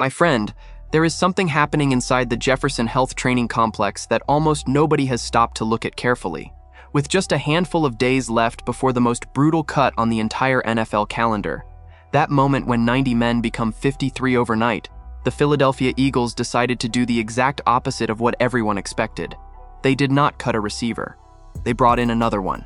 My friend, there is something happening inside the Jefferson Health Training Complex that almost nobody has stopped to look at carefully. With just a handful of days left before the most brutal cut on the entire NFL calendar, that moment when 90 men become 53 overnight, the Philadelphia Eagles decided to do the exact opposite of what everyone expected. They did not cut a receiver. They brought in another one.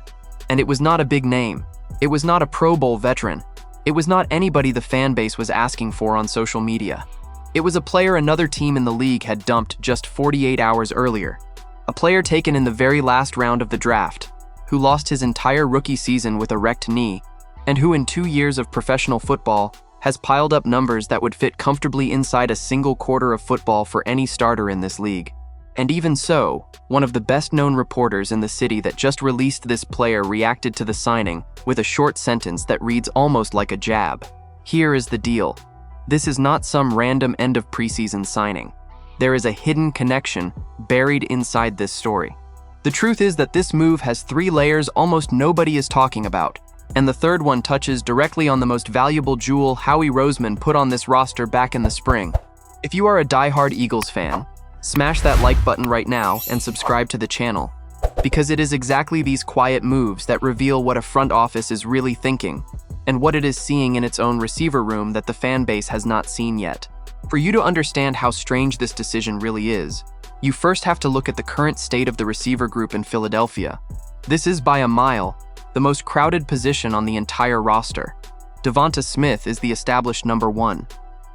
And it was not a big name. It was not a Pro Bowl veteran. It was not anybody the fan base was asking for on social media. It was a player another team in the league had dumped just 48 hours earlier. A player taken in the very last round of the draft, who lost his entire rookie season with a wrecked knee, and who in 2 years of professional football has piled up numbers that would fit comfortably inside a single quarter of football for any starter in this league. And even so, one of the best-known reporters in the city that just released this player reacted to the signing with a short sentence that reads almost like a jab. Here is the deal. This is not some random end of preseason signing. There is a hidden connection buried inside this story. The truth is that this move has 3 layers almost nobody is talking about, and the third one touches directly on the most valuable jewel Howie Roseman put on this roster back in the spring. If you are a diehard Eagles fan, smash that like button right now and subscribe to the channel, because it is exactly these quiet moves that reveal what a front office is really thinking, and what it is seeing in its own receiver room that the fan base has not seen yet. For you to understand how strange this decision really is, you first have to look at the current state of the receiver group in Philadelphia. This is by a mile the most crowded position on the entire roster. Devonta Smith is the established number 1.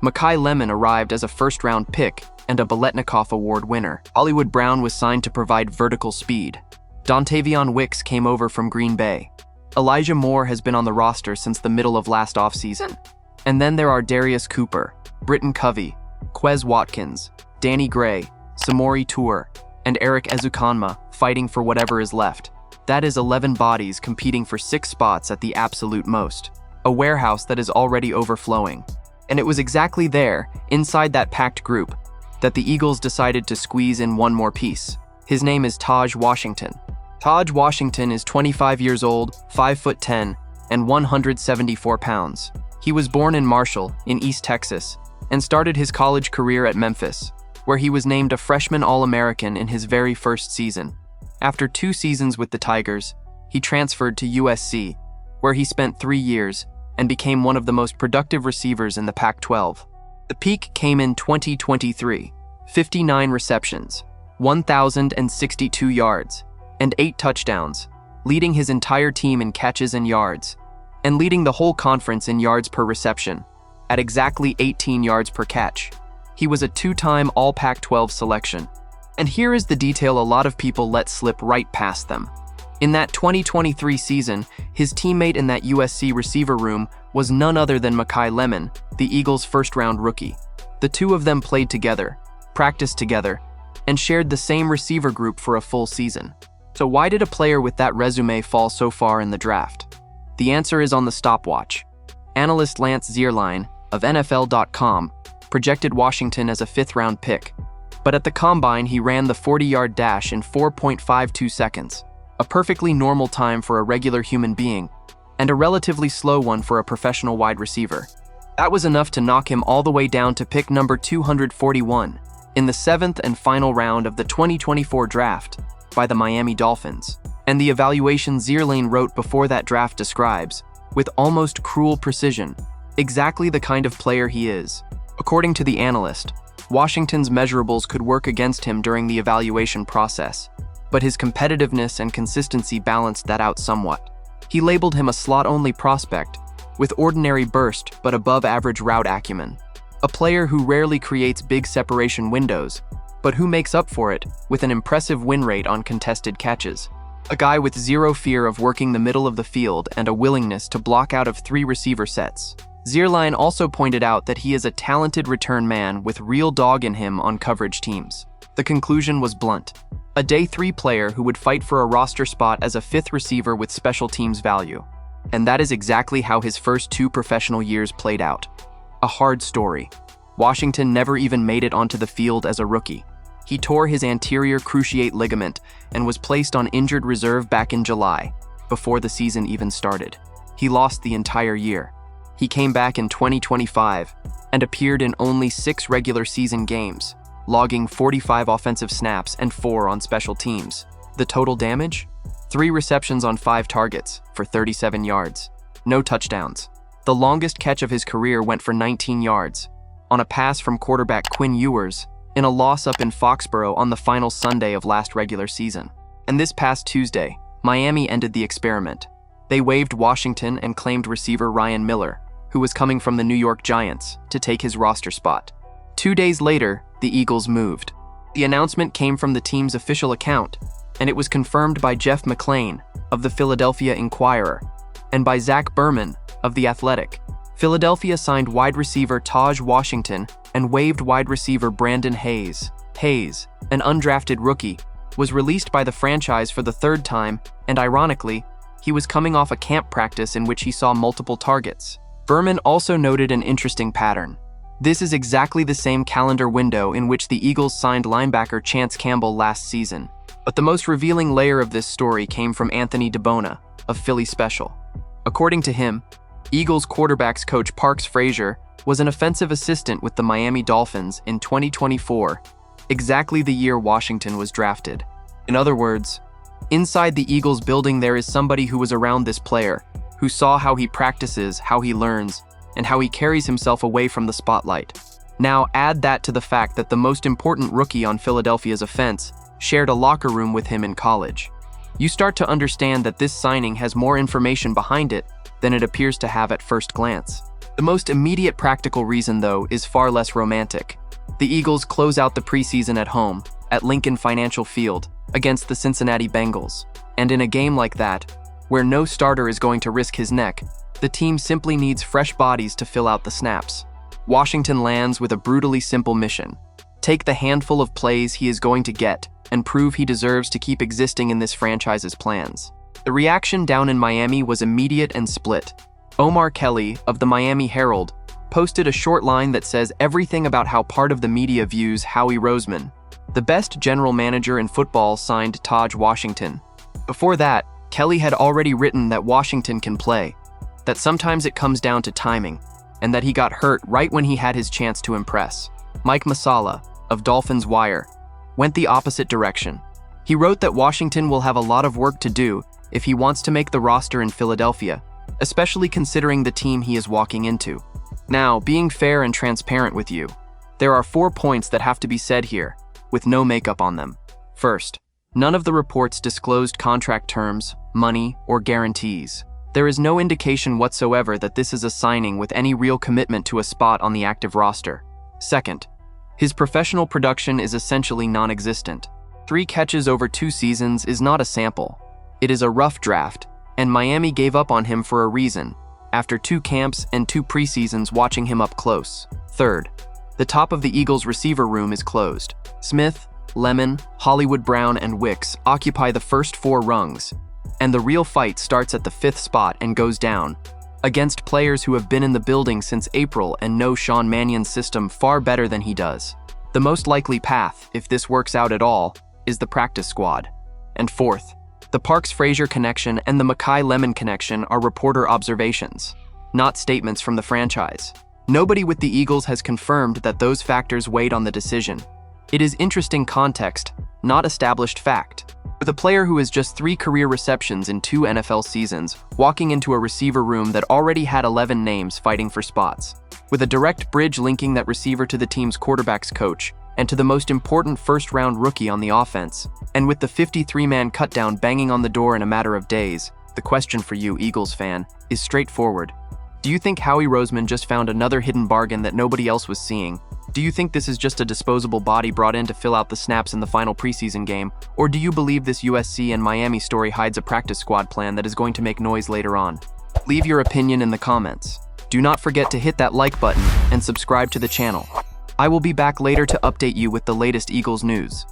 Mekhi Lemon arrived as a first-round pick and a Biletnikoff Award winner. Hollywood Brown was signed to provide vertical speed. Dontavion Wicks came over from Green Bay. Elijah Moore has been on the roster since the middle of last offseason. And then there are Darius Cooper, Britton Covey, Quez Watkins, Danny Gray, Samori Toure, and Eric Ezukanma fighting for whatever is left. That is 11 bodies competing for 6 spots at the absolute most. A warehouse that is already overflowing. And it was exactly there, inside that packed group, that the Eagles decided to squeeze in one more piece. His name is Taj Washington. Taj Washington is 25 years old, 5'10", and 174 pounds. He was born in Marshall, in East Texas, and started his college career at Memphis, where he was named a freshman All-American in his very first season. After 2 seasons with the Tigers, he transferred to USC, where he spent 3 years and became one of the most productive receivers in the Pac-12. The peak came in 2023, 59 receptions, 1,062 yards, and 8 touchdowns, leading his entire team in catches and yards, and leading the whole conference in yards per reception, at exactly 18 yards per catch. He was a 2-time All-Pac-12 selection. And here is the detail a lot of people let slip right past them. In that 2023 season, his teammate in that USC receiver room was none other than Mekhi Lemon, the Eagles' first-round rookie. The two of them played together, practiced together, and shared the same receiver group for a full season. So why did a player with that resume fall so far in the draft? The answer is on the stopwatch. Analyst Lance Zierlein of NFL.com projected Washington as a 5th-round pick, but at the combine he ran the 40-yard dash in 4.52 seconds, a perfectly normal time for a regular human being, and a relatively slow one for a professional wide receiver. That was enough to knock him all the way down to pick number 241 in the 7th and final round of the 2024 draft by the Miami Dolphins. And the evaluation Zierlein wrote before that draft describes, with almost cruel precision, exactly the kind of player he is. According to the analyst, Washington's measurables could work against him during the evaluation process, but his competitiveness and consistency balanced that out somewhat. He labeled him a slot-only prospect, with ordinary burst but above-average route acumen. A player who rarely creates big separation windows, but who makes up for it with an impressive win rate on contested catches. A guy with zero fear of working the middle of the field and a willingness to block out of 3 receiver sets. Zierlein also pointed out that he is a talented return man with real dog in him on coverage teams. The conclusion was blunt. A day 3 player who would fight for a roster spot as a 5th receiver with special teams value. And that is exactly how his first 2 professional years played out. A hard story. Washington never even made it onto the field as a rookie. He tore his anterior cruciate ligament and was placed on injured reserve back in July, before the season even started. He lost the entire year. He came back in 2025 and appeared in only 6 regular season games, logging 45 offensive snaps and 4 on special teams. The total damage? 3 receptions on 5 targets for 37 yards. No touchdowns. The longest catch of his career went for 19 yards, on a pass from quarterback Quinn Ewers in a loss up in Foxborough on the final Sunday of last regular season. And this past Tuesday, Miami ended the experiment. They waived Washington and claimed receiver Ryan Miller, who was coming from the New York Giants, to take his roster spot. 2 days later, the Eagles moved. The announcement came from the team's official account, and it was confirmed by Jeff McLean of the Philadelphia Inquirer and by Zach Berman of The Athletic. Philadelphia signed wide receiver Taj Washington and waived wide receiver Brandon Hayes. Hayes, an undrafted rookie, was released by the franchise for the 3rd time, and ironically, he was coming off a camp practice in which he saw multiple targets. Berman also noted an interesting pattern. This is exactly the same calendar window in which the Eagles signed linebacker Chance Campbell last season. But the most revealing layer of this story came from Anthony DeBona of Philly Special. According to him, Eagles quarterbacks coach Parks Frazier was an offensive assistant with the Miami Dolphins in 2024, exactly the year Washington was drafted. In other words, inside the Eagles building there is somebody who was around this player, who saw how he practices, how he learns, and how he carries himself away from the spotlight. Now add that to the fact that the most important rookie on Philadelphia's offense shared a locker room with him in college. You start to understand that this signing has more information behind it than it appears to have at first glance. The most immediate practical reason, though, is far less romantic. The Eagles close out the preseason at home, at Lincoln Financial Field, against the Cincinnati Bengals. And in a game like that, where no starter is going to risk his neck, the team simply needs fresh bodies to fill out the snaps. Washington lands with a brutally simple mission. Take the handful of plays he is going to get and prove he deserves to keep existing in this franchise's plans. The reaction down in Miami was immediate and split. Omar Kelly of the Miami Herald posted a short line that says everything about how part of the media views Howie Roseman, the best general manager in football, signed Taj Washington. Before that, Kelly had already written that Washington can play, that sometimes it comes down to timing, and that he got hurt right when he had his chance to impress. Mike Masala of Dolphins Wire went the opposite direction. He wrote that Washington will have a lot of work to do if he wants to make the roster in Philadelphia, especially considering the team he is walking into. Now, being fair and transparent with you, there are 4 points that have to be said here, with no makeup on them. First, none of the reports disclosed contract terms, money, or guarantees. There is no indication whatsoever that this is a signing with any real commitment to a spot on the active roster. Second, his professional production is essentially non-existent. 3 catches over 2 seasons is not a sample. It is a rough draft, and Miami gave up on him for a reason, after 2 camps and 2 preseasons watching him up close. Third, the top of the Eagles' receiver room is closed. Smith, Lemon, Hollywood Brown, and Wicks occupy the first 4 rungs, and the real fight starts at the 5th spot and goes down, against players who have been in the building since April and know Sean Mannion's system far better than he does. The most likely path, if this works out at all, is the practice squad. And fourth, the Parks-Frazier connection and the Makai Lemon connection are reporter observations, not statements from the franchise. Nobody with the Eagles has confirmed that those factors weighed on the decision. It is interesting context, not established fact. With a player who has just 3 career receptions in 2 NFL seasons, walking into a receiver room that already had 11 names fighting for spots, with a direct bridge linking that receiver to the team's quarterback's coach, and to the most important first-round rookie on the offense, and with the 53-man cutdown banging on the door in a matter of days, the question for you, Eagles fan, is straightforward. Do you think Howie Roseman just found another hidden bargain that nobody else was seeing? Do you think this is just a disposable body brought in to fill out the snaps in the final preseason game? Or do you believe this USC and Miami story hides a practice squad plan that is going to make noise later on? Leave your opinion in the comments. Do not forget to hit that like button and subscribe to the channel. I will be back later to update you with the latest Eagles news.